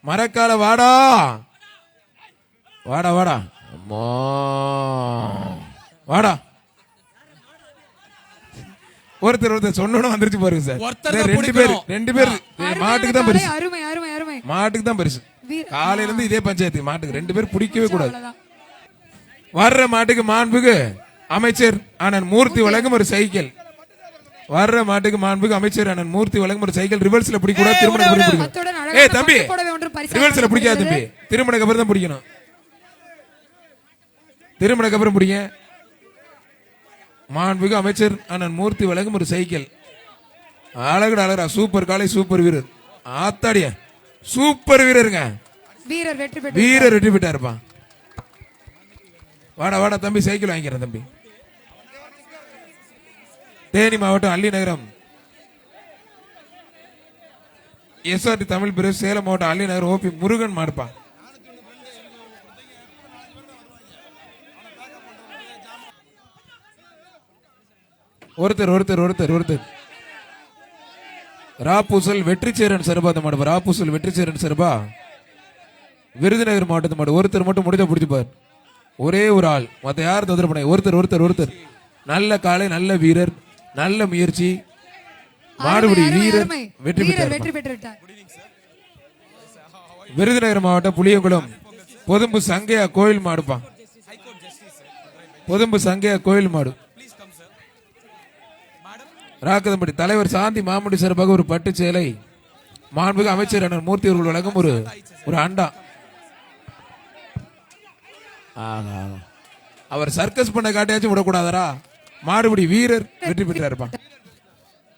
மரக்கால வாடா வாடா வாடா அம்மா வாடா. ஒருத்தர் சொன்னோன்னு வந்துருச்சு பாருங்க சார். ரெண்டு பேர் மாட்டுக்கு தான் பரிசு. மாட்டுக்கு தான் பரிசு. காலையில இருந்து இதே பஞ்சாயத்து. மாட்டுக்கு 2 பேர் பிடிக்கவே கூடாது. வர்ற மாட்டுக்கு மாண்புக்கு அமைச்சர் அண்ணன் மூர்த்தி வழங்கும் ஒரு சைக்கிள். வர்ற மாட்டுக்கு மாண்புக்கு அமைச்சர் அண்ணன் மூர்த்தி வழங்கும் ஒரு சைக்கிள். ரிவர்ஸ்ல பிடிக்க கூடாது, திருமணம் பிடிக்கணும். ஏய் தம்பி, ரிவர்ஸ்ல பிடிக்காது தம்பி, திருமணக்கு அப்புறம் தான் பிடிக்கணும். திருமணக்கு அப்புறம் பிடிங்க. மாண்புக்கு அமைச்சர் அண்ணன் மூர்த்தி வழங்கும் ஒரு சைக்கிள். அழகுடா அழகா, சூப்பர் காலை, சூப்பர் வீரர். ஆத்தாடிய சூப்பர் வீரருங்க. வீரர் வெற்றி பெற்றாருப்பா. வாடா வாடா தம்பி, சைக்கிள் வாங்கிக்கிறேன் தம்பி. தேனி மாவட்டம் அள்ளி நகரம் எஸ்ஆர்டி தமிழ் பிரிவு, சேலம் மாவட்டம் அள்ளி நகரம் ஓபி முருகன் மாடுப்பா. ஒருத்தர் ராப்பூசல் வெற்றிச்சேரன் சர்பா அந்த மாடு. ராப்பூசல் வெற்றிச்சேரன் சர்பா விருதுநகர் மாவட்டத்து மாடு. ஒருத்தர் மட்டும் முடிஞ்சா பிடிச்சுப்பார். ஒரே ஒரு ஆள், மத்த யாரும் தொந்தரவு பண்ண. ஒருத்தர் நல்ல காலை, நல்ல வீரர், நல்ல முயற்சி. மாடுபிடி வீரர் வெற்றி பெற்றார். விருதுநகர் மாவட்டம் புளியங்குளம் பொதும்பு சங்கையா கோயில் மாடுப்பா. பொதும்பு சங்கையா கோயில் மாடு. ராக்கதம்பட்டி தலைவர் சாந்தி மாமுடி சார்பாக ஒரு பட்டு சேலை. மாண்புக்கு அமைச்சர் அண்ணன் மூர்த்தி அவர்கள் வழங்கும் ஒரு அண்டா. அவர் சர்க்கஸ் பண்ண காட்டியாச்சும் விடக்கூடாதரா. மாடுபிடி வீரர் வெற்றி பெற்றாருப்பா.